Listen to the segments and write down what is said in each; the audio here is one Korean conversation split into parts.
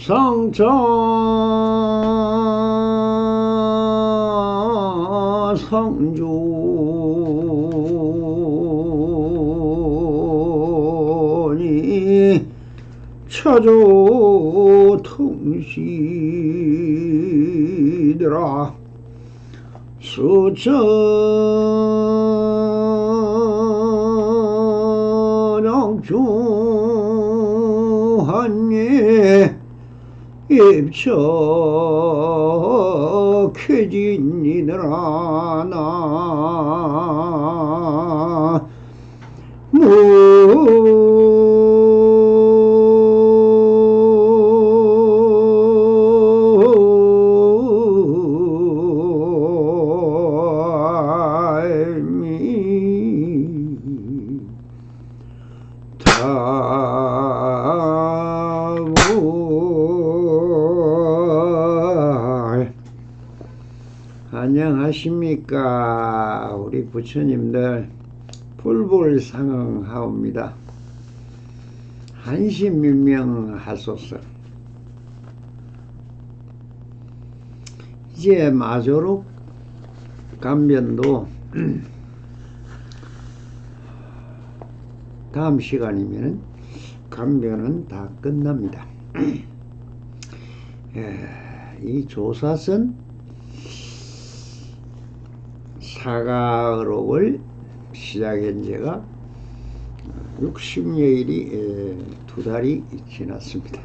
성처 성존이 처조 통시더라. 수처정중한예 입척해지니더라. 나 안녕하십니까 우리 부처님들. 불불상응하옵니다. 한심민명하소서. 이제 마조록 감변도 다음 시간이면 감변은 다 끝납니다. 이 조사선 사가록을 시작한 지가 60여일이 2달이 지났습니다.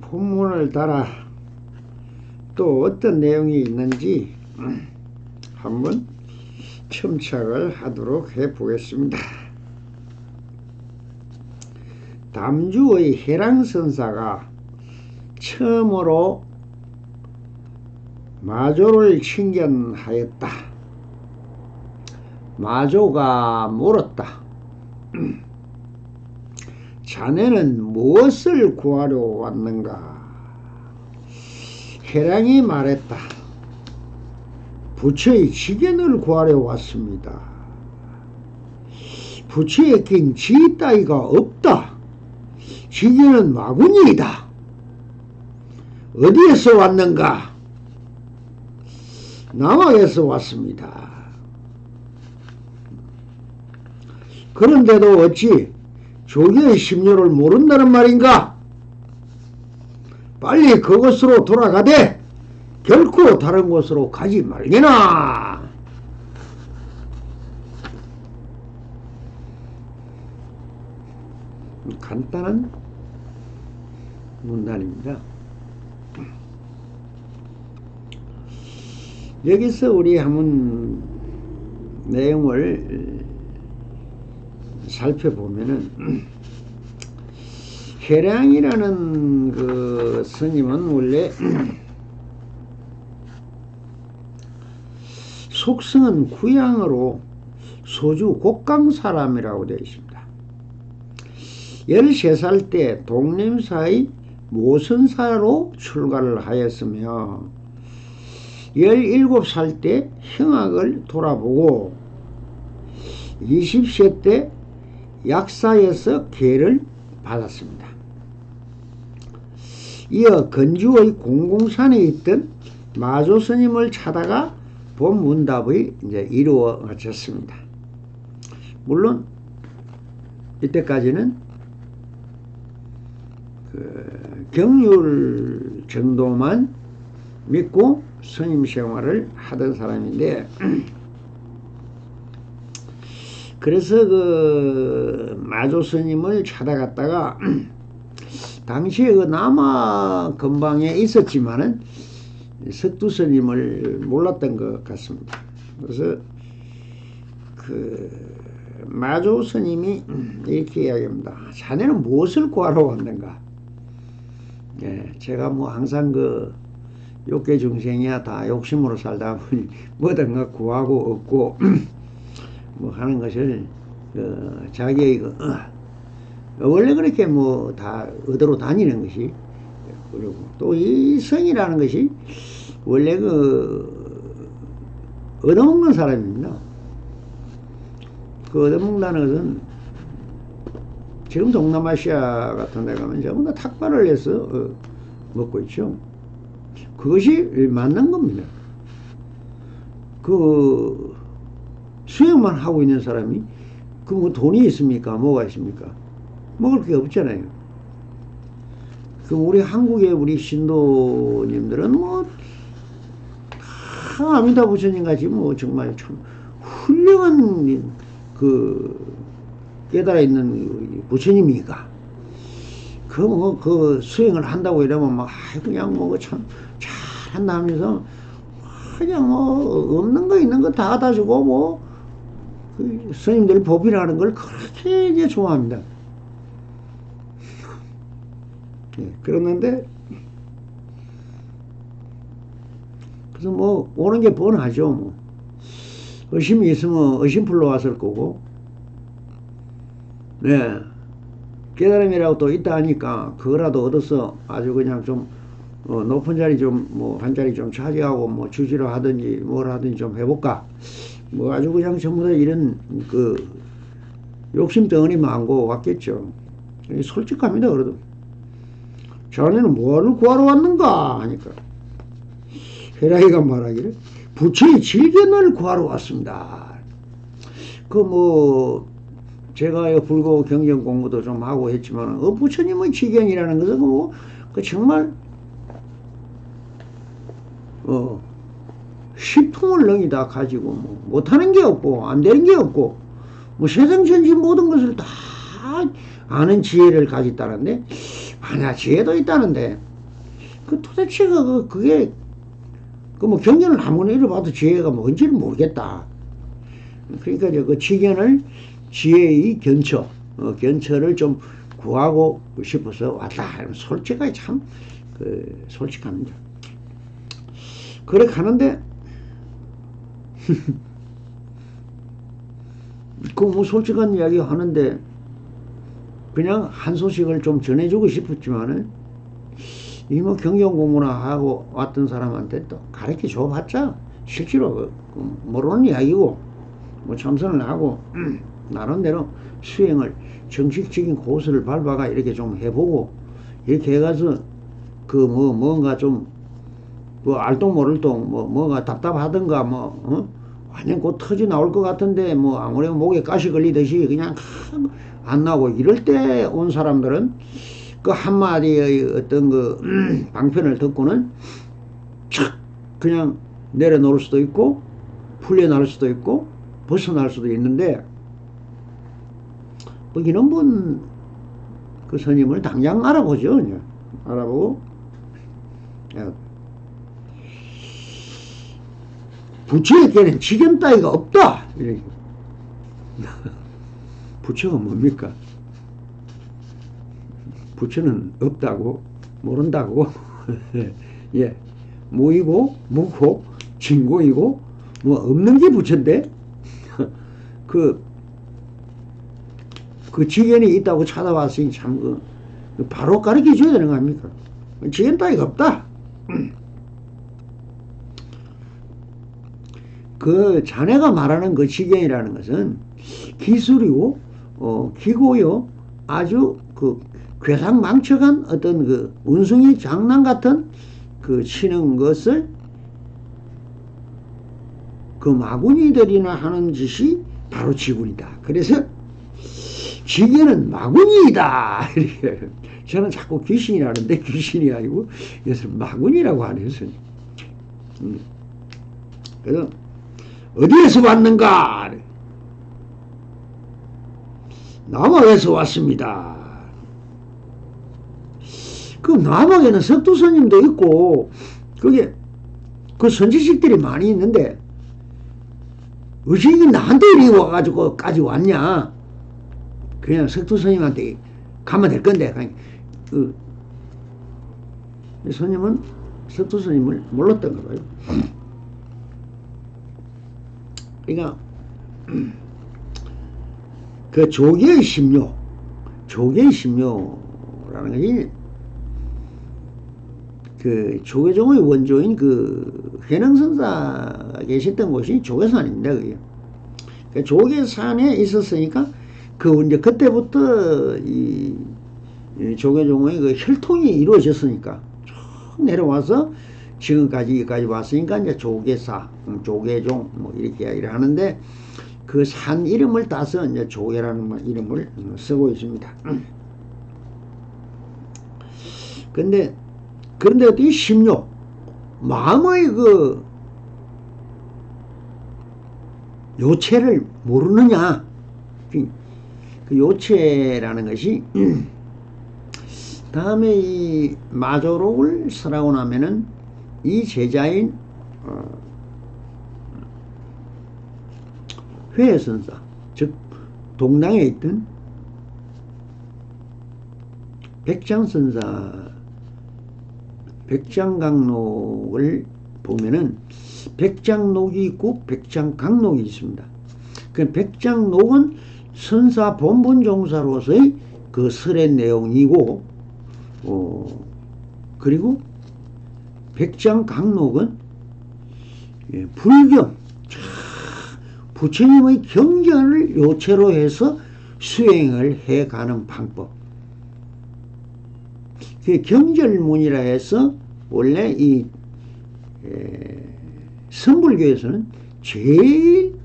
본문을 따라 또 어떤 내용이 있는지 한번 첨삭을 하도록 해보겠습니다. 담주의 해랑선사가 처음으로 마조를 칭견하였다. 마조가 물었다. 자네는 무엇을 구하러 왔는가? 해랑이 말했다. 부처의 지견을 구하러 왔습니다. 부처에 낀 지 따위가 없다. 지견은 마구니이다. 어디에서 왔는가? 남학에서 왔습니다. 그런데도 어찌 조교의 심려를 모른다는 말인가? 빨리 그곳으로 돌아가되 결코 다른 곳으로 가지 말게나. 간단한 문단입니다. 여기서 우리 한번 내용을 살펴보면은 해량이라는 그 스님은 원래 속성은 구양으로 소주 곡강 사람이라고 되어 있습니다. 13살 때 독림사의 모선사로 출가를 하였으며 17살 때 형학을 돌아보고 20세 때 약사에서 계를 받았습니다. 이어 건주의 공공산에 있던 마조스님을 찾아가 본 문답이 이제 이루어졌습니다. 물론 이때까지는 그 경률 정도만 믿고 스님 생활을 하던 사람인데, 그래서 그 마조 스님을 찾아갔다가 당시에 그 남아 근방에 있었지만은 석두 스님을 몰랐던 것 같습니다. 그래서 그 마조 스님이 이렇게 이야기합니다. 자네는 무엇을 구하러 왔는가? 제가 뭐 항상 그 욕계 중생이야 다 욕심으로 살다 보니 뭐든가 구하고 얻고 뭐 하는 것을 자기의 원래 그렇게 뭐 다 얻으러 다니는 것이, 그리고 또 이 성이라는 것이 원래 그 얻어먹는 사람입니다. 그 얻어먹는다는 것은 지금 동남아시아 같은 데 가면 전부 다 탁발을 해서 먹고 있죠. 그것이 맞는 겁니다. 그 수행만 하고 있는 사람이 그 뭐 돈이 있습니까? 뭐가 있습니까? 먹을 게 없잖아요. 그 우리 한국의 우리 신도님들은 뭐 다 아미다 부처님 같이 뭐 정말 참 훌륭한 그 깨달아 있는 부처님이니까 그 뭐 그 수행을 한다고 이러면 막 그냥 뭐 참 잘한다 하면서 그냥 뭐 없는 거 있는 거 다 주고 뭐 그 스님들 법이라는 걸 그렇게 이제 좋아합니다. 예, 그러는데 그래서 뭐 오는 게 뻔하죠. 뭐 의심이 있으면 의심풀로 왔을 거고, 네, 깨달음이라고 또 있다 하니까 그거라도 얻어서 아주 그냥 좀 높은 자리 좀 뭐 한 자리 좀 차지하고 뭐 주지로 하든지 뭘 하든지 좀 해볼까, 뭐 아주 그냥 전부 다 이런 그 욕심 덩어리 많고 왔겠죠. 솔직합니다. 그래도 자네는 뭐를 구하러 왔는가 하니까 해라이가 말하기를 부처의 질견을 구하러 왔습니다. 그 뭐 제가 불교 경전 공부도 좀 하고 했지만 부처님의 지견이라는 것은 뭐 그 정말 십통을 능히 다 가지고 뭐 못하는 게 없고 안 되는 게 없고 뭐 세상 전체 모든 것을 다 아는 지혜를 가졌다는데, 아니야 지혜도 있다는데 그 도대체 그게 그 뭐 경전을 아무리 읽어봐도 지혜가 뭔지를 모르겠다. 그러니까 이제 그 지견을 지혜의 견처를 좀 구하고 싶어서 왔다. 솔직하게 참 솔직합니다. 그래 가는데 그 뭐 솔직한 이야기 하는데 그냥 한 소식을 좀 전해주고 싶었지만은 이 뭐 경영 공부나 하고 왔던 사람한테 또 가르쳐 줘봤자 실제로 모르는 이야기고 뭐 참선을 하고 나름대로 수행을 정식적인 고수를 밟아가 이렇게 좀 해보고 이렇게 해가서 그 뭐 뭔가 좀 뭐 알똥 모를똥 뭐가 답답하던가 완전 곧 터져 나올 것 같은데 뭐 아무래도 목에 가시 걸리듯이 그냥 안 나오고 이럴 때 온 사람들은 그 한마디의 어떤 그 방편을 듣고는 착 그냥 내려놓을 수도 있고 풀려날 수도 있고 벗어날 수도 있는데, 뭐 이런 분 그 스님을 당장 알아보죠. 그냥 알아보고 부처에게는 지견 따위가 없다. 이렇게. 부처가 뭡니까? 부처는 없다고 모른다고 예, 무이고 무고 진고이고 뭐 없는 게 부처인데 그 지견이 있다고 찾아왔으니 참 바로 가르쳐 줘야 되는 거 아닙니까? 지견 따위가 없다. 그 자네가 말하는 그 지견이라는 것은 기술이고 기고요, 아주 그 괴상망측한 어떤 그 운숭이 장난 같은 그 치는 것을 그 마구니들이나 하는 짓이 바로 지군이다. 그래서 지견은 마구니이다. 이렇게 저는 자꾸 귀신이라는데 귀신이 아니고 그래서 마구니라고 하네요. 그래서 어디에서 왔는가? 남학에서 왔습니다. 그 남학에는 석두스님도 있고 그게 그 선지식들이 많이 있는데 어찌 나한테 이리 와가지고까지 왔냐? 그냥 석두스님한테 가면 될 건데 그 스님은 석두스님을 몰랐던가 봐요. 그러니까 그 조계의 심묘라는 것이 그 조계종의 원조인 그 회능선사가 계셨던 곳이 조계산입니다. 그게. 그 조계산에 있었으니까 그 이제 그때부터 이 조계종의 그 혈통이 이루어졌으니까 쭉 내려와서 지금까지 왔으니까 이제 조계사, 조계종 뭐 이렇게 이야기를 하는데 그 산 이름을 따서 이제 조계라는 이름을 쓰고 있습니다. 그런데 어떻게 심요 마음의 그 요체를 모르느냐? 그 요체라는 것이 다음에 이 마조록을 설하고 나면은 이 제자인 회선사, 즉 동당에 있던 백장선사, 백장강록을 보면은 백장록이 있고 백장강록이 있습니다. 그 백장록은 선사 본분종사로서의 그 설의 내용이고, 그리고 백장강록은 불경, 부처님의 경전을 요체로 해서 수행을 해가는 방법. 그 경절문이라 해서 원래 이 선불교에서는 제일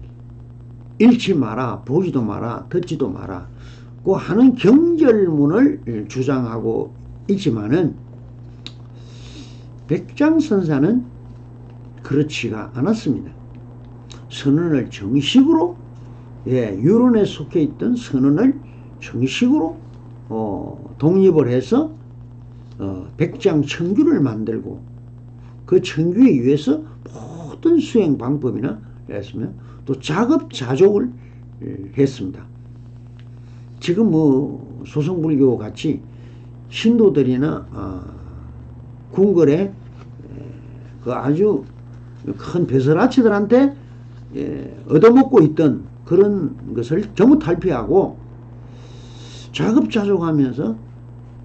읽지 마라, 보지도 마라, 듣지도 마라 그 하는 경절문을 주장하고 있지만은 백장선사는 그렇지가 않았습니다. 선언을 정식으로, 유론에 속해 있던 선언을 정식으로 독립을 해서 백장청규를 만들고 그 청규에 의해서 모든 수행 방법이나 했으면 또 작업자족을 했습니다. 지금 뭐 소성불교 같이 신도들이나 궁궐에 그 아주 큰 벼슬아치들한테 얻어먹고 있던 그런 것을 전부 탈피하고 작업자족하면서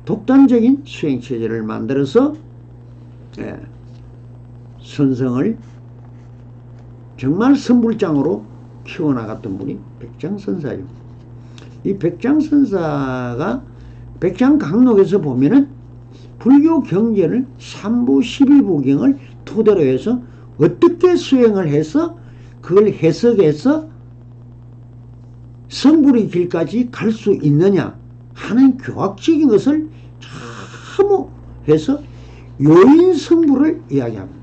독단적인 수행체제를 만들어서 선성을 정말 선불장으로 키워나갔던 분이 백장선사예요. 이 백장선사가 백장강록에서 보면은 불교 경전을 3부 12부경을 토대로 해서 어떻게 수행을 해서 그걸 해석해서 성불의 길까지 갈 수 있느냐 하는 교학적인 것을 참 해서 요인성불을 이야기합니다.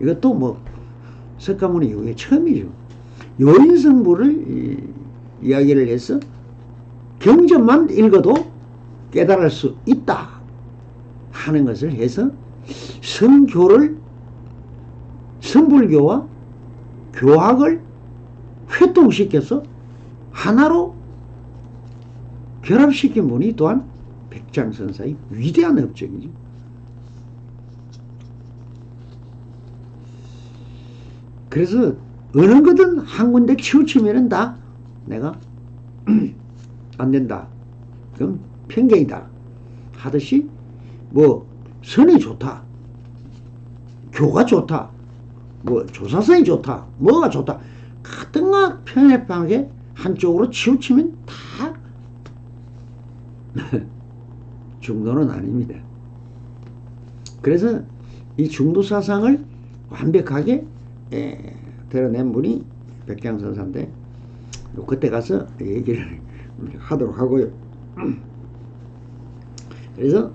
이것도 뭐 석가모니 이후에 처음이죠. 요인성불을 이야기를 해서 경전만 읽어도 깨달을 수 있다 하는 것을 해서 선교를, 선불교와 교학을 회통시켜서 하나로 결합시킨 분이 또한 백장선사의 위대한 업적이죠. 그래서 어느 거든 한 군데 치우치면은 다 내가 안 된다, 그럼 편견이다 하듯이 뭐 선이 좋다, 교가 좋다, 뭐 조사성이 좋다, 뭐가 좋다 가등가 편협하게 한쪽으로 치우치면 다 중도는 아닙니다. 그래서 이 중도 사상을 완벽하게 드러낸 분이 백장선사인데 그때 가서 얘기를 하도록 하고요. 그래서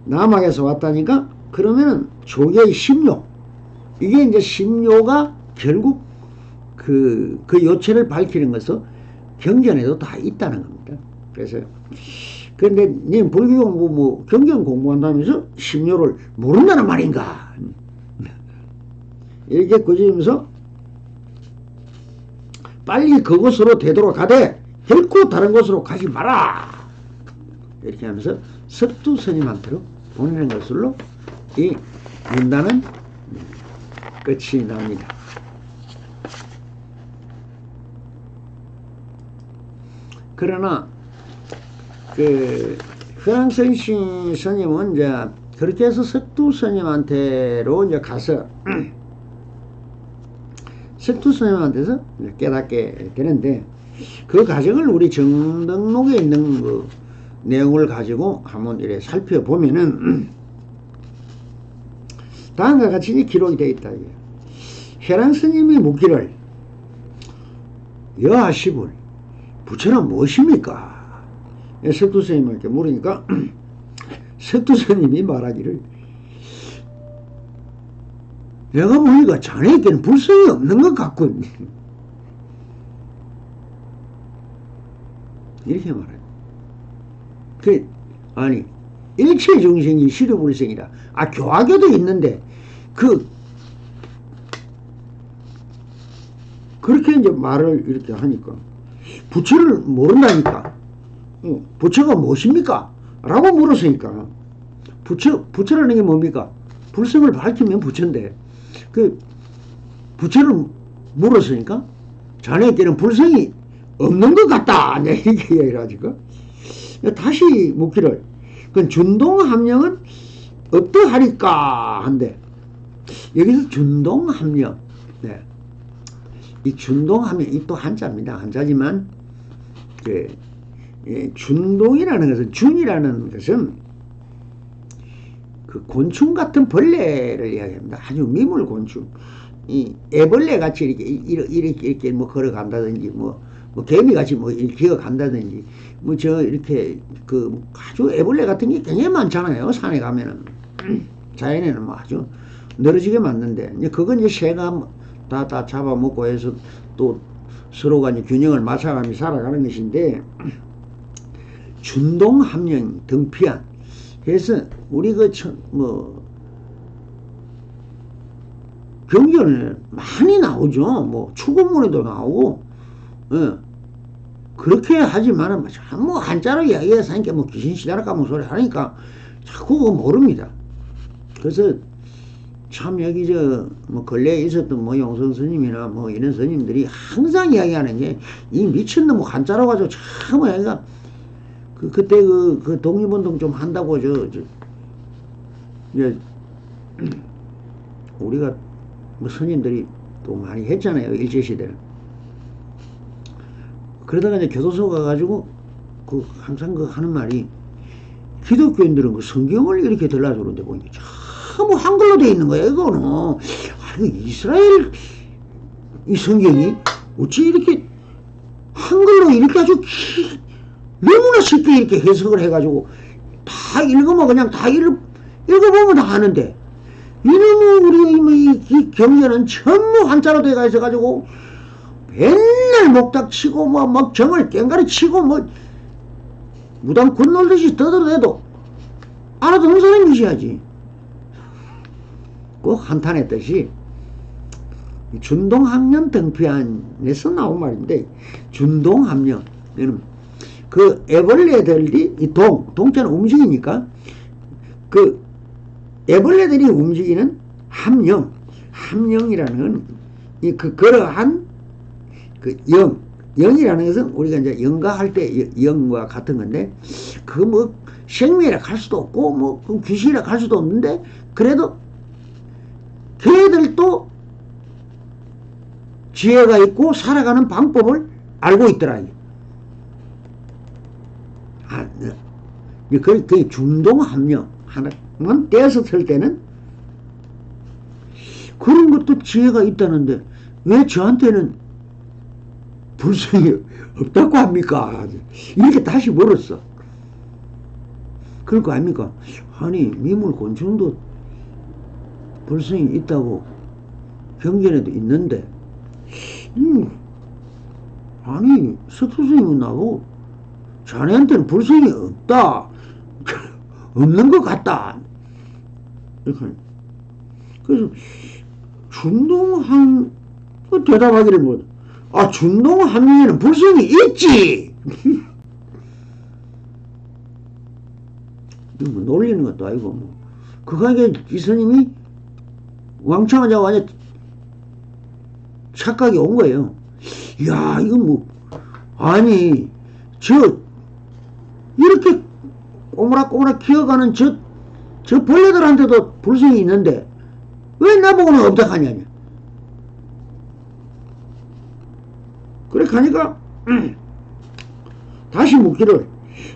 남학에서 왔다니까 그러면 조계의 심요, 이게 이제 심요가 결국 그 요체를 밝히는 것은 경전에도 다 있다는 겁니다. 그래서 그런데 님 불교 공부 뭐 경전 공부한다면서 심요를 모른다는 말인가 이렇게 거짓면서 빨리 그곳으로 되돌아가되 결코 다른 곳으로 가지 마라 이렇게 하면서 석두 스님한테로 보내는 것으로 이 문단은 끝이 납니다. 그러나 그 그랑선 스님은 이제 그렇게 해서 석두 스님한테로 이제 가서 석두 스님한테서 깨닫게 되는데, 그 과정을 우리 정등록에 있는 그 내용을 가지고 한번 이렇게 살펴보면은 다음과 같이 기록이 되어 있다. 해랑 스님이 묻기를, 여하시불 부처는 무엇입니까? 석두 스님한테 물으니까 석두 스님이 말하기를, 내가 보니까 자네에게는 불성이 없는 것 같군. 이렇게 말해요. 아니, 일체 정생이 시류불성이라. 교화교도 있는데, 그렇게 이제 말을 이렇게 하니까, 부처를 모른다니까. 부처가 무엇입니까? 라고 물었으니까, 부처라는 게 뭡니까? 불성을 밝히면 부처인데, 부처를 물었으니까, 자네에게는 불성이 없는 것 같다. 이렇게 이야기를 하지고. 다시 묻기를, 그 준동함령은 어떠하리까 한데, 여기서 준동함령, 네. 이 준동함령, 또 한자입니다. 한자지만, 준동이라는 것은, 준이라는 것은 그 곤충 같은 벌레를 이야기합니다. 아주 미물 곤충. 이 애벌레 같이 이렇게 뭐 걸어간다든지, 개미 같이 기어간다든지, 이렇게 아주 애벌레 같은 게 굉장히 많잖아요. 산에 가면은. 자연에는 아주 늘어지게 맞는데, 그건 이제 새가 다 잡아먹고 해서 또 서로가 이제 균형을 맞춰가며 살아가는 것인데, 준동함령 등피한. 그래서 우리 경전에 많이 나오죠. 추구문에도 나오고, 그렇게 하지만은 한자로 이야기해서 하니까 귀신 시달랄까 소리 하니까 자꾸 그거 모릅니다. 그래서 참 여기 근래에 있었던 용성 스님이나 이런 스님들이 항상 이야기하는 게, 이 미친놈 한자로 가지고 참 이야기가, 그때 독립운동 좀 한다고 우리가 스님들이 또 많이 했잖아요. 일제시대는. 그러다가 이제 교도소 가가지고 항상 하는 말이, 기독교인들은 성경을 이렇게 들라주는데 보니까 참 한글로 돼 있는 거야. 이거는 이스라엘 이 성경이 어찌 이렇게 한글로 이렇게 아주 너무나 쉽게 이렇게 해석을 해가지고 다 읽으면 그냥 다 읽어보면 다 아는데, 이놈의 우리 이 경전은 전부 한자로 돼가 있어가지고 맨날 목탁 치고 막 정을 깽가리 치고 무당 군 놀듯이 떠들어대도 알아듣는 사람이 무시하지. 꼭 한탄했듯이 준동함령 등피안에서 나온 말인데, 준동함령, 그 애벌레들이 동자는 움직이니까 애벌레들이 움직이는 함령이라는 그러한 영이라는 것은 우리가 이제 영가할 때 영과 같은 건데, 생명이라 할 수도 없고 귀신이라 할 수도 없는데, 그래도 걔들도 지혜가 있고 살아가는 방법을 알고 있더라. 그 중동함령 하나만 떼어서 쓸 때는 그런 것도 지혜가 있다는데 왜 저한테는 불성이 없다고 합니까? 이렇게 다시 물었어. 그럴 거 아닙니까? 아니, 미물 곤충도 불성이 있다고 경전에도 있는데, 아니, 석수스님은 나보고 자네한테는 불성이 없다, 없는 것 같다, 이렇게. 그래서 준동함 대답하기를 준동함령에는 불성이 있지. 놀리는 것도 아니고 그거에 이 스님이 왕창하자고 완전 착각이 온 거예요. 이야, 이거 아니 이렇게 꼬무락꼬무락 키워가는 저 벌레들한테도 불성이 있는데 왜 나보고는 없다 하냐냐. 그래 가니까 다시 묻기를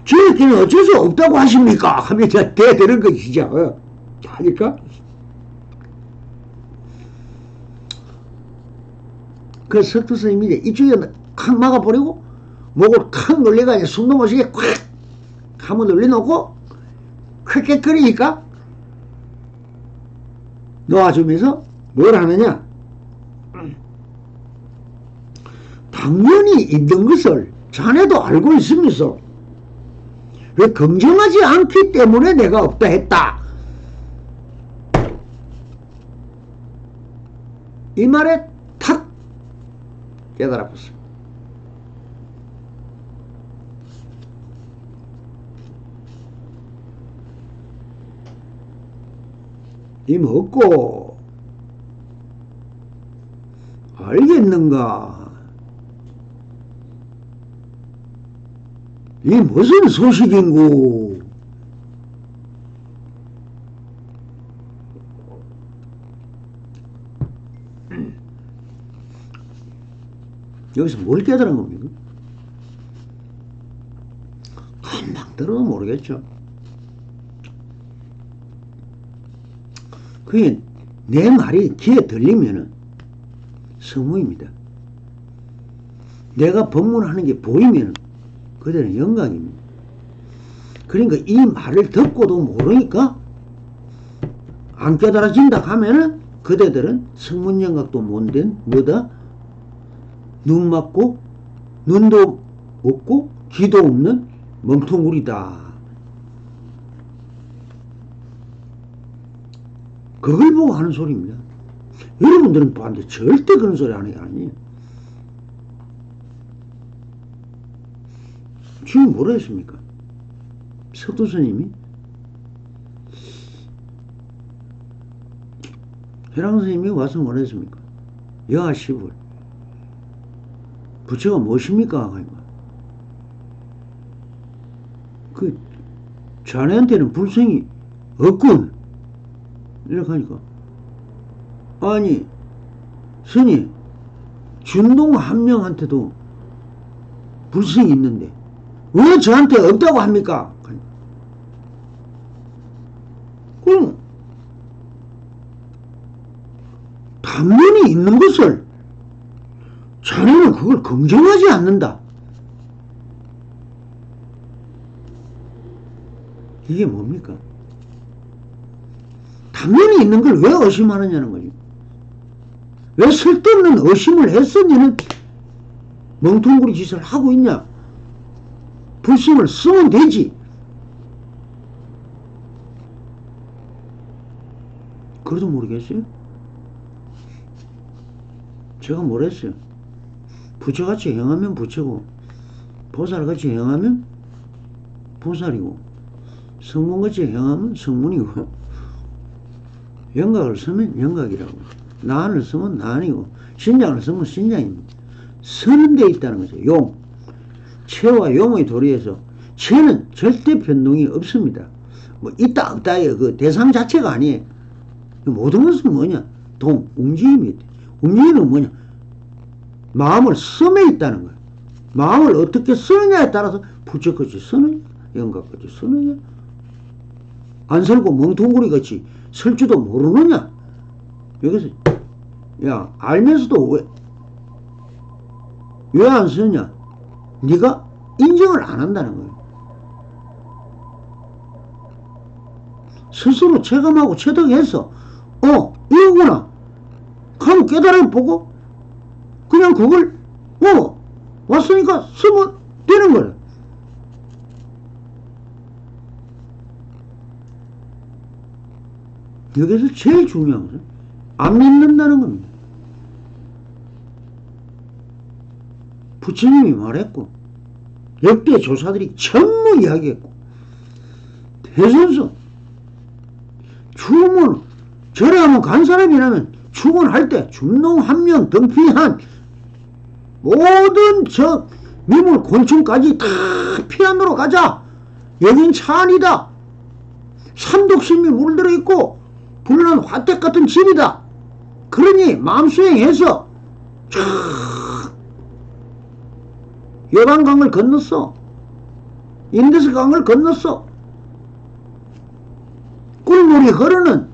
저희끼리는 어쩔 수 없다고 하십니까? 하면 대드는 것이죠. 하니까 그 석두 스님이 이제 이쪽에 칵 막아버리고 목을 칵 놀래가 숨도 못 쉬게 콱 한번 놀려놓고 크게 놓아주면서 뭘 하느냐. 당연히 있는 것을 자네도 알고 있으면서 왜 긍정하지 않기 때문에 내가 없다 했다. 이 말에 탁 깨달아봤어. 이 먹고 알겠는가? 이 무슨 소식인고? 여기서 뭘 깨달은 겁니까? 금방 들어도 모르겠죠. 그게 내 말이 귀에 들리면은 성무입니다. 내가 법문하는 게 보이면 그대는 영광입니다. 그러니까 이 말을 듣고도 모르니까 안 깨달아진다 하면은 그대들은 성문영각도 못된 뭐다? 눈 맞고 눈도 없고 귀도 없는 멍텅구리다. 그걸 보고 하는 소리입니다. 여러분들은 반대 절대 그런 소리 하는 게 아니에요. 지금 뭐라 했습니까? 석두 스님이 해랑 스님이 와서 뭐라 했습니까? 여하시불 부처가 무엇입니까? 그 자네한테는 불성이 없군. 이렇게 하니까 아니 스님 준동 한 명한테도 불성이 있는데 왜 저한테 없다고 합니까? 그럼 당연히 있는 것을 자네는 그걸 긍정하지 않는다. 이게 뭡니까? 당연히 있는 걸 왜 의심하느냐는 거죠. 왜 쓸데없는 의심을 해서 니는 멍텅구리 짓을 하고 있냐. 불심을 쓰면 되지. 그래도 모르겠어요? 제가 뭘 했어요? 부처같이 행하면 부처고 보살같이 행하면 보살이고 성문같이 행하면 성문이고 영각을 쓰면 영각이라고 나안을 쓰면 나안이고 신장을 쓰면 신장입니다. 서는 데 있다는 거죠. 용 체와 용의 도리에서 체는 절대 변동이 없습니다. 뭐 있다 없다의 그 대상 자체가 아니에요. 모든 것은 뭐냐? 동, 움직임이 있다. 움직임은 뭐냐? 마음을 섬에 있다는 거예요. 마음을 어떻게 쓰느냐에 따라서 부처같이 쓰느냐 영각같이 쓰느냐 안 설고 멍텅구리같이 설 줄도 모르느냐. 여기서 야 알면서도 왜 안 쓰느냐. 네가 인정을 안 한다는 거예요. 스스로 체감하고 체득해서 이거구나 하고 깨달아보고 그냥 그걸 왔으니까 쓰면 되는 거예요. 여기서 제일 중요한 것은 안 믿는다는 겁니다. 부처님이 말했고 역대 조사들이 전부 이야기했고 대선서 주문 절에 한번 간 사람이라면 주문할 때 중농 한 명 등피한 모든 저 미물 곤충까지 다 피안으로 가자. 여긴 차안이다. 삼독심이 물들어 있고 불난 화택 같은 집이다. 그러니 마음수행해서 촥 여방강을 건넜어. 인더스강을 건넜어. 꿀물이 흐르는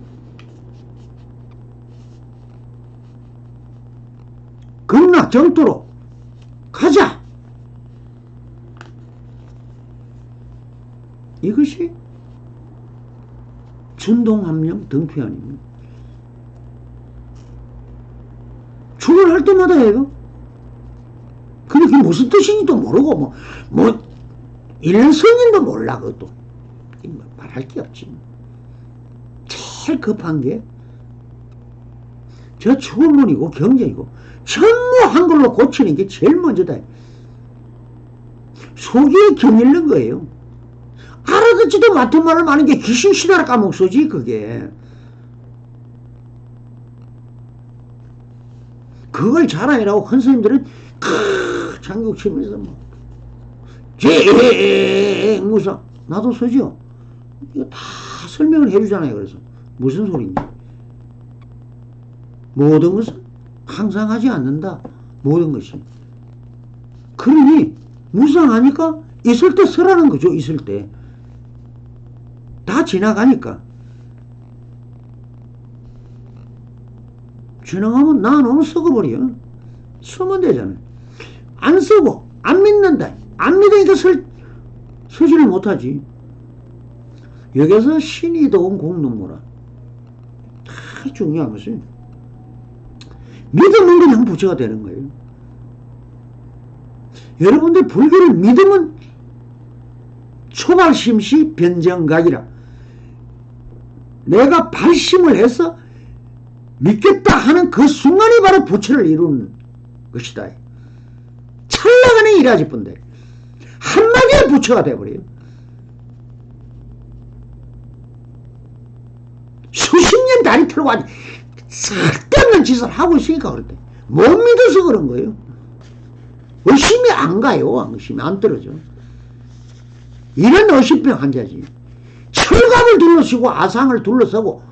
극락 정토로 가자. 이것이 준동함령 등표현입니다. 출근할 때마다 해요. 근데 그게 무슨 뜻인지도 모르고 일성인도 몰라. 그것도 말할 게 없지. 제일 급한 게 저 추문이고 경전이고 전부 한글로 고치는 게 제일 먼저다. 속이 경일는 거예요. 알아듣지도 못한 말을 많은 게 귀신 신하라 까먹소지 그게. 그걸 자랑이라고 큰 스님들은 장국 치면서 무슨 나도 서죠. 이거 다 설명을 해주잖아요. 그래서 무슨 소리인지. 모든 것은 항상 하지 않는다. 모든 것이. 그러니 무상하니까 있을 때 서라는 거죠. 있을 때. 다 지나가니까. 지나가면 나 너무 썩어버려. 쓰면 되잖아요. 안 쓰고 안 믿는다. 안 믿으니까 서지를 못하지. 여기서 신이 도운 공눈무라. 다 중요한 것은 믿음은 그냥 부처가 되는 거예요. 여러분들 불교를 믿으면 초발심시 변정각이라. 내가 발심을 해서 믿겠다 하는 그 순간이 바로 부처를 이루는 것이다. 찰나간에 일하지 뿐데 한마디에 부처가 되어버려요. 수십 년 다리 털고 아주 쓸데없는 짓을 하고 있으니까 그런데 못 믿어서 그런 거예요. 의심이 안 가요. 의심이 안 떨어져. 이런 의심병 환자지. 철갑을 둘러쓰고 아상을 둘러서고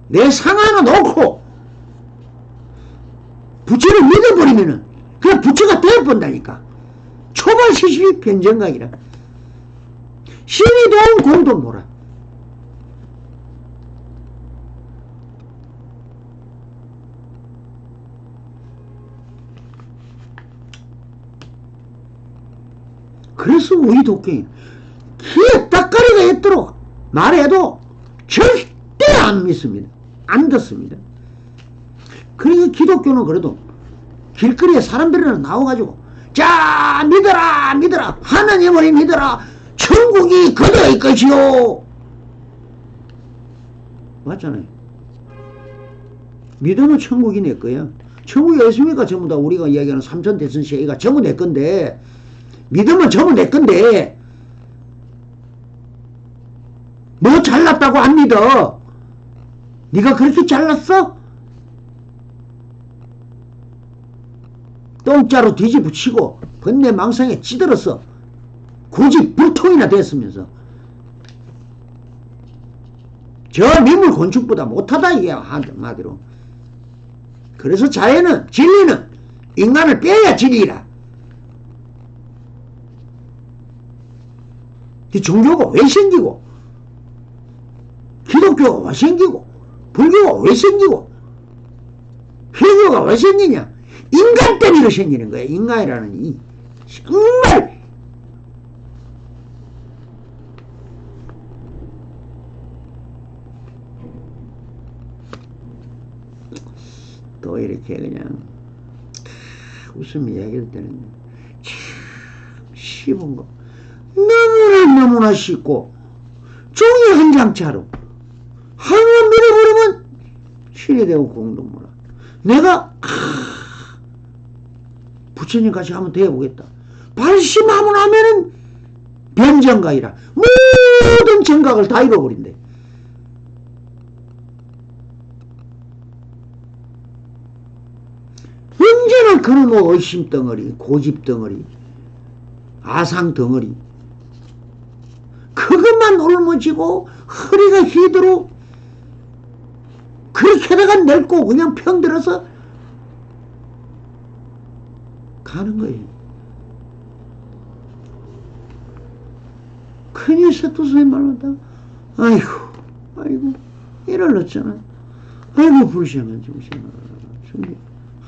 내 상 하나 놓고 부처를 믿어버리면은 그냥 부처가 되어본다니까. 초발시시 변정각이라. 신이 도운 공동모라. 그래서 우리 독경이 귀에 딱가리가 있도록 말해도 절대 안 믿습니다. 안 듣습니다. 그러니까 기독교는 그래도 길거리에 사람들은 나와가지고 자 믿어라 믿어라 하나님을 믿어라 천국이 그대의 것이요. 맞잖아요. 믿으면 천국이 내 거야. 천국이 어딨습니까? 전부 다 우리가 이야기하는 삼천대천 세계가 전부 내 건데 믿으면 전부 내 건데 너 잘났다고 안 믿어. 네가 그렇게 잘났어? 똥자로 뒤집어치고 번뇌 망상에 찌들어서 굳이 불통이나 됐으면서 저 미물 건축보다 못하다 이게 한마디로. 그래서 자연은 진리는 인간을 빼야 진리라. 종교가 왜 생기고 기독교가 왜 생기고 불교가 왜 생기고 회교가 왜 생기냐. 인간 때문에 생기는 거야. 인간이라는 이 정말 또 이렇게 그냥 웃음 이야기를 때는 참 쉬운 거 너무나 쉽고 종이 한 장차로 하나만 믿어버리면 신이 되고 공동무라. 내가 부처님같이 한번 되어보겠다. 발심하면 하면은 변정각이라. 모든 정각을 다 잃어버린대. 언제나 그는 뭐 의심 덩어리, 고집 덩어리, 아상 덩어리, 그것만 올무지고 허리가 휘도록 그렇게다가 늙고 그냥 병들어서 가는 거예요. 큰일 새투소에 말로다. 아이고 이럴 넣었잖아. 아이고 불쌍한 정신아.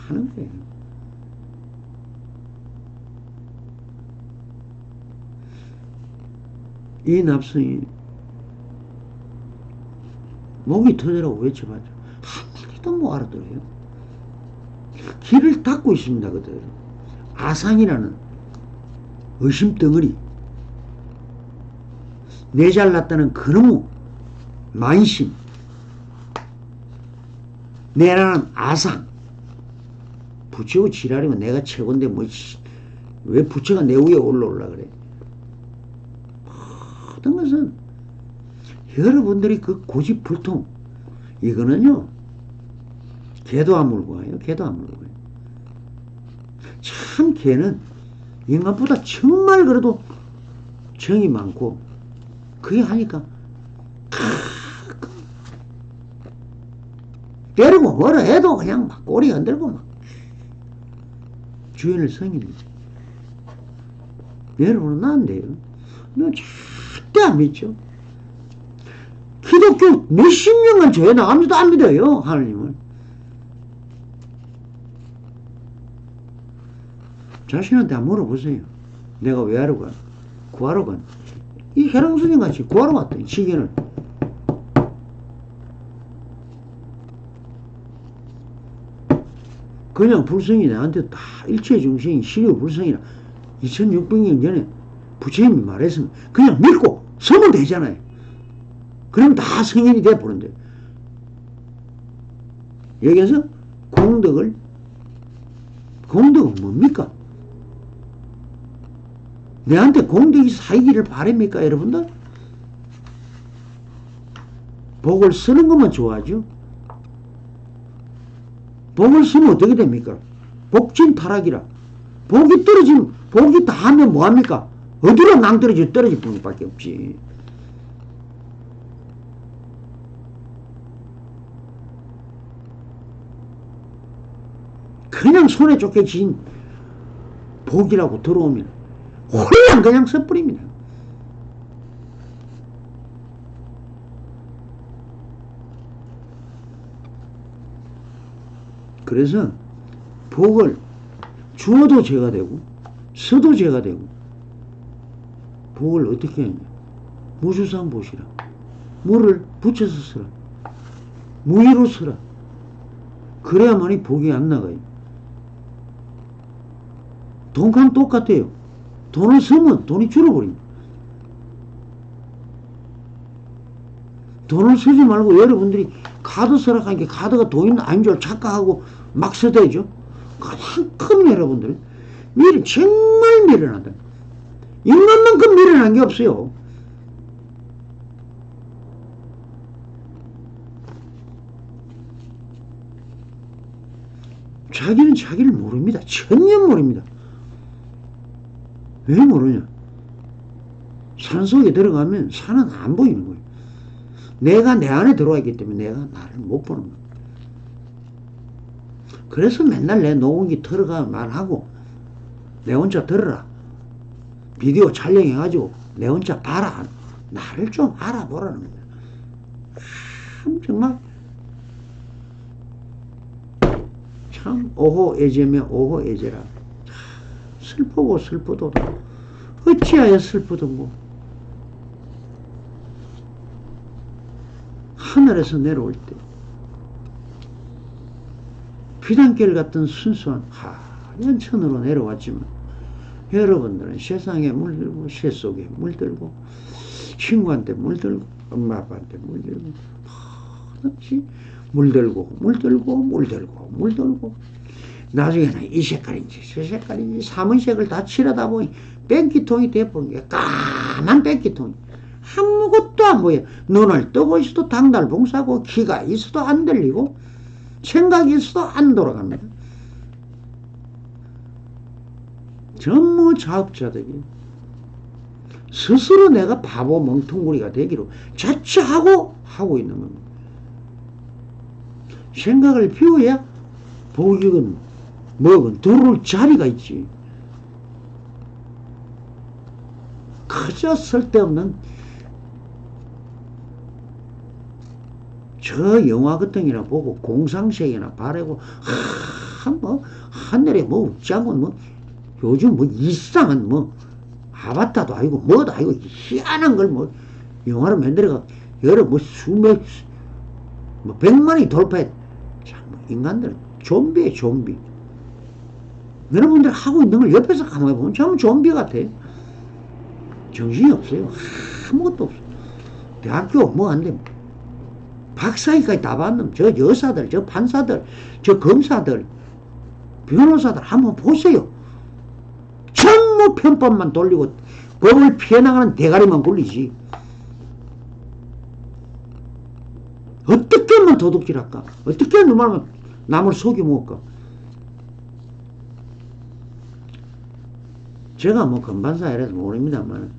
하는 거예요. 이 납성이 목이 터지라고 외쳐봤죠. 한마디도 못 알아들어요. 귀를 닫고 있습니다. 그대로. 아상이라는 의심덩어리, 내 잘났다는 그놈의 만심, 내라는 아상, 부처고 지랄이면 내가 최고인데 왜 부처가 내 위에 올라올라 그래. 모든 것은 여러분들이 그 고집불통, 이거는요 개도 안 물고 와요. 개도 안 물고 와요. 참 개는 인간보다 정말 그래도 정이 많고, 그게 하니까 때리고 뭐라 해도 그냥 막 꼬리 흔들고 막 주인을 섬깁니다. 여러분은 안 돼요. 너 절대 안 믿죠. 기독교 몇십 년간 교회 나가면서도 안 믿어요. 하나님을. 자신한테 한번 물어보세요. 내가 왜 하러 가? 구하러 간? 이 해랑스님 같이 구하러 왔더니 지견을. 그냥 불성이 나한테 다 일체 중생이 시류 불성이라 2600년 전에 부처님이 말했으면 그냥 믿고 서면 되잖아요. 그럼 다 성인이 돼버린대. 여기에서 공덕은 뭡니까? 내한테 공덕이 쌓이기를 바랍니까, 여러분들? 복을 쓰는 것만 좋아하죠. 복을 쓰면 어떻게 됩니까? 복진 타락이라. 복이 떨어지면, 복이 다 하면 뭐합니까? 어디로 낭떨어져 떨어질 뿐밖에 없지. 그냥 손에 쫓겨 진 복이라고 들어오면 홀랑 그냥 써버립니다. 그래서 복을 주어도 죄가 되고 써도 죄가 되고, 복을 어떻게 하냐? 무주상 보시라. 무를 붙여서 쓰라. 무의로 쓰라. 그래야만이 복이 안 나가요. 돈값 똑같아요. 돈을 쓰면 돈이 줄어버립니다. 돈을 쓰지 말고 여러분들이 카드 쓰라 하니까 카드가 돈이 아닌 줄 착각하고 막 써대죠. 그만큼 여러분들 정말 미련하다. 인간만큼 미련한 게 없어요. 자기는 자기를 모릅니다. 천년 모릅니다. 왜 모르냐? 산속에 들어가면 산은 안 보이는 거예요. 내가 내 안에 들어와 있기 때문에 내가 나를 못 보는 거예요. 그래서 맨날 내 녹음기 들어가 말하고 내 혼자 들어라. 비디오 촬영해가지고 내 혼자 봐라. 나를 좀 알아보라는 거예요. 참 정말 참 오호애제며 오호애제라. 슬프고 슬프도다. 어찌하여 슬프던고. 하늘에서 내려올 때 비단길 같은 순수한 하얀 천으로 내려왔지만, 여러분들은 세상에 물들고 새 속에 물들고 친구한테 물들고 엄마 아빠한테 물들고 그렇지 물들고 나중에는 이 색깔인지 저 색깔인지 사문색을 다 칠하다 보니 뺑기통이 돼버린 게 까만 뺑기통이 아무것도 안 보여. 눈을 뜨고 있어도 당달봉사고 귀가 있어도 안 들리고 생각이 있어도 안 돌아갑니다. 전무자업자들이 스스로 내가 바보 멍텅구리가 되기로 자처하고 하고 있는 겁니다. 생각을 비워야 복이건 뭐건 들어올 자리가 있지. 그저 쓸데없는 저 영화 같은 거나 보고 공상색이나 바르고 뭐 하늘에 뭐 웃자고 뭐 요즘 뭐 이상한 뭐 아바타도 아니고 뭐도 아니고 희한한 걸 뭐 영화로 만들어가 여러 뭐 수백 뭐 100만이 돌파해. 참 인간들은 좀비에 좀비. 여러분들 하고 있는 걸 옆에서 가만히 보면 전부 좀비 같아요. 정신이 없어요. 아무것도 없어. 대학교 뭐 안 돼. 박사학위까지 다 받는 저 여사들, 저 판사들, 저 검사들, 변호사들 한번 보세요. 전부 편법만 돌리고 법을 피해나가는 대가리만 굴리지. 어떻게 하면 도둑질할까? 어떻게 하면 남을 속여먹을까? 제가 뭐 건반사이라서 모릅니다만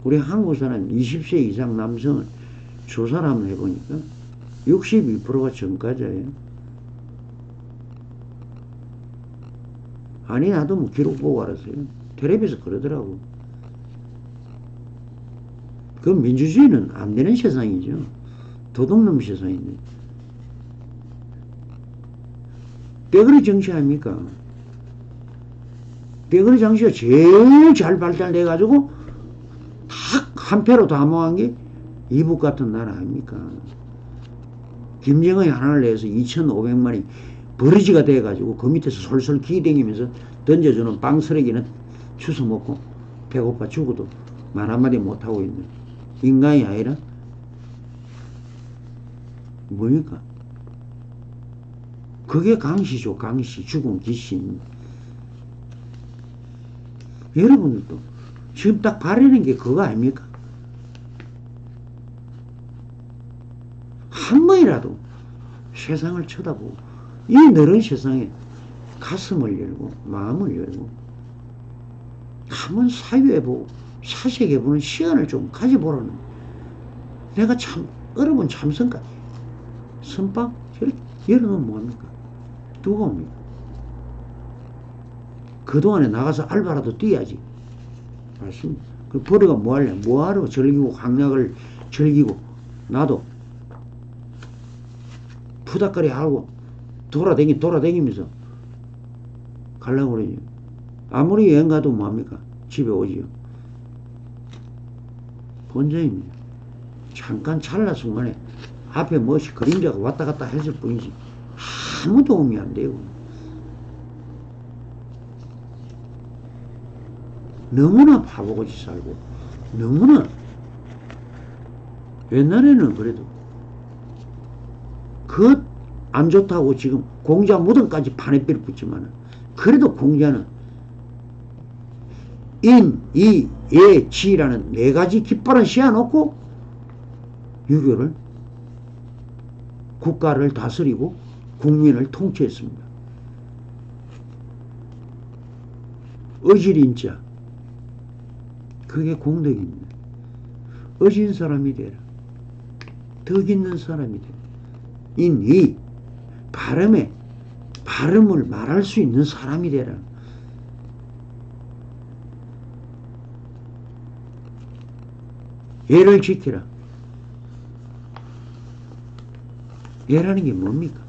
우리 한국 사람 20세 이상 남성을 조사를 한번 해보니까 62%가 전과자예요. 아니 나도 뭐 기록 보고 알았어요. 텔레비에서 그러더라고. 그 민주주의는 안 되는 세상이죠. 도둑놈 세상인데. 떼거리 정치 아닙니까? 떼거리 정치가 제일 잘 발달돼가지고 탁 한 패로 다 모은 게 이북 같은 나라 아닙니까? 김정은이 하나를 내서 2,500만이 버리지가 돼가지고 그 밑에서 솔솔 기대기면서 던져주는 빵 쓰레기는 주워 먹고 배고파 죽어도 말 한마디 못하고 있는 인간이 아니라 뭡니까? 그게 강시죠. 강시. 죽은 귀신. 여러분들도 지금 딱 바라는 게 그거 아닙니까? 한 번이라도 세상을 쳐다보고 이 넓은 세상에 가슴을 열고 마음을 열고 한번 사유해보고 사색해보는 시간을 좀 가져보라는. 내가 참 여러분 참선까 선빵 열어놓으면 뭐합니까? 누가 옵니까? 그동안에 나가서 알바라도 뛰어야지. 맞습니다. 그 버려가 뭐 할래? 뭐하러 즐기고 강약을 즐기고 나도 푸닥거리 하고 돌아다니면서 가려고 그러지. 아무리 여행 가도 뭐합니까? 집에 오지요. 본전입니다. 잠깐 찰나 순간에 앞에 무엇이 그림자가 왔다 갔다 했을 뿐이지 아무 도움이 안 되고. 너무나 바보같이 살고 너무나 옛날에는 그래도 그 안 좋다고 지금 공자 무덤까지 판에 빌붙지만 그래도 공자는 인, 이, 예, 지라는 네 가지 깃발을 씌워놓고 유교를 국가를 다스리고 국민을 통치했습니다. 어질인자 그게 공덕입니다. 어진 사람이 되라. 덕 있는 사람이 되라. 인이 발음을 말할 수 있는 사람이 되라. 예를 지키라. 예라는 게 뭡니까?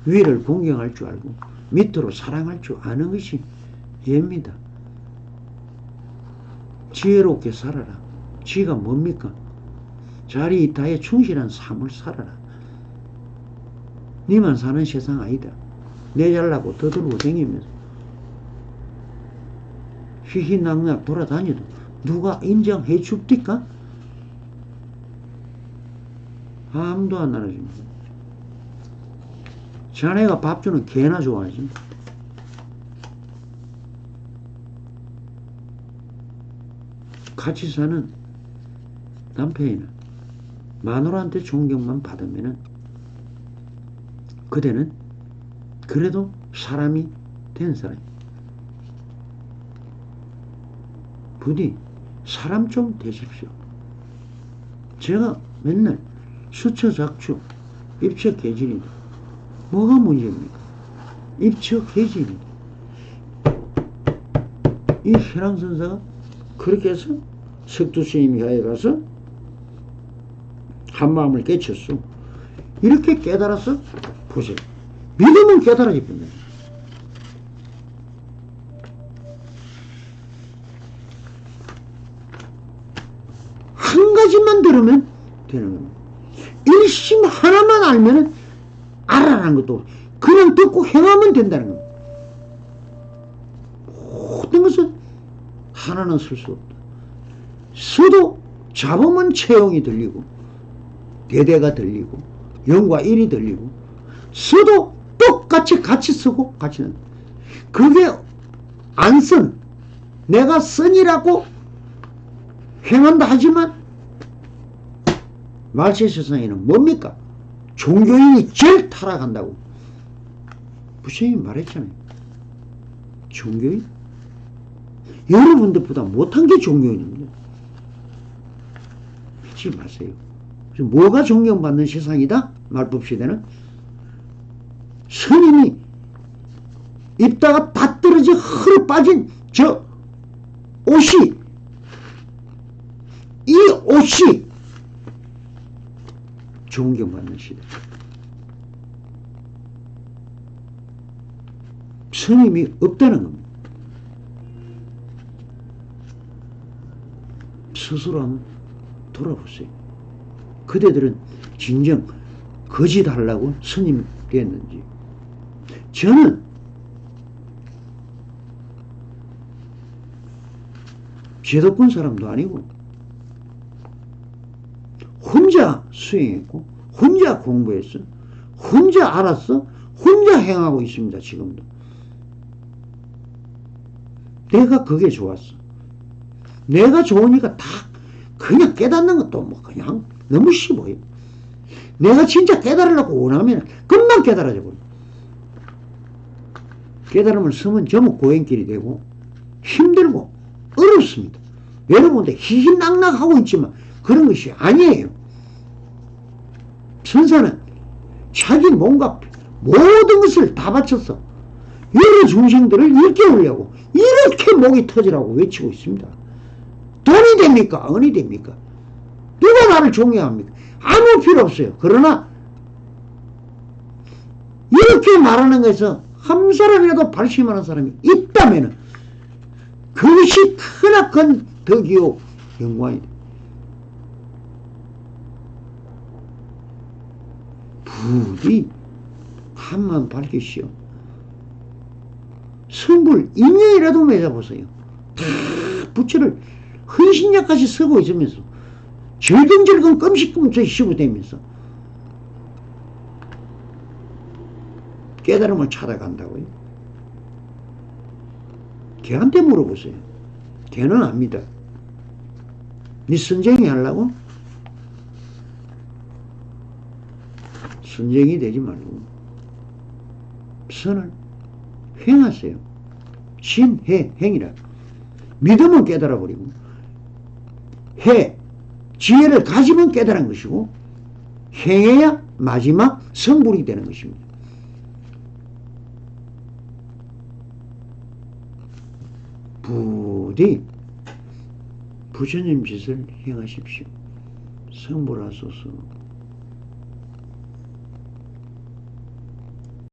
위를 공경할 줄 알고 밑으로 사랑할 줄 아는 것이 예입니다. 지혜롭게 살아라. 지혜가 뭡니까? 자리이타에 충실한 삶을 살아라. 니만 사는 세상 아니다. 내 잘나고 더들고 다니면서 휘휘낙낙 돌아다녀도 누가 인정해 줍니까? 아무도 안 알아줍니다. 자네가 밥 주는 개나 좋아하지. 같이 사는 남편이나 마누라한테 존경만 받으면은 그대는 그래도 사람이 된 사람이에요. 부디 사람 좀 되십시오. 제가 맨날 수처작추 입척개진이다. 뭐가 문제입니까? 입척개진이다. 이 현황선사가 그렇게 해서 석두스님가에 가서 한마음을 깨쳤어. 이렇게 깨달아서 보세요. 믿으면 깨달아집니다. 한 가지만 들으면 되는 겁니다. 일심 하나만 알면 알아라는 것도 그냥 듣고 행하면 된다는 겁니다. 모든 것은 하나는 쓸 수 없다. 서도 잡으면 채용이 들리고 대대가 들리고 영과 일이 들리고 서도 똑같이 같이 쓰고 같이 는다. 그게 안 쓴 내가 쓴이라고 행한다 하지만 말세 세상에는 뭡니까? 종교인이 제일 타락한다고 부처님이 말했잖아요. 종교인? 여러분들보다 못한 게 종교인입니다. 믿지 마세요. 뭐가 존경받는 세상이다? 말법시대는 스님이 입다가 다 떨어져 흐르 빠진 저 옷이 이 옷이 존경받는 시대. 스님이 없다는 겁니다. 스스로 한번 돌아보세요. 그대들은 진정 거짓하려고 스님 됐는지. 저는 제도권 사람도 아니고 혼자 수행했고 혼자 공부했어. 혼자 알았어. 혼자 행하고 있습니다. 지금도. 내가 그게 좋았어. 내가 좋으니까 다 그냥 깨닫는 것도 뭐 그냥 너무 쉬워요. 내가 진짜 깨달으려고 원하면 금방 깨달아져 버려. 깨달음을 쓰면 전부 고행길이 되고 힘들고 어렵습니다. 여러분들 희희낙낙하고 있지만 그런 것이 아니에요. 선사는 자기 몸과 모든 것을 다 바쳐서 여러 중생들을 일깨우려고 이렇게 목이 터지라고 외치고 있습니다. 돈이 됩니까? 은이 됩니까? 누가 나를 존경합니까? 아무 필요 없어요. 그러나 이렇게 말하는 것에서 한 사람이라도 발심하는 사람이 있다면 그것이 크나큰 덕이요 영광이다. 부디 한만 밝히시오. 성불 인연이라도 맺어보세요. 다 부처를 헌신약까지 쓰고 있으면서 절근절근 끔찍끔찍 시부되면서 깨달음을 찾아간다고요. 걔한테 물어보세요. 걔는 압니다. 네 선쟁이 하려고? 선쟁이 되지 말고 선을 행하세요. 신해 행이라. 믿으면 깨달아버리고 해 지혜를 가지면 깨달은 것이고 행해야 마지막 성불이 되는 것입니다. 부디 부처님 짓을 행하십시오. 성불하소서.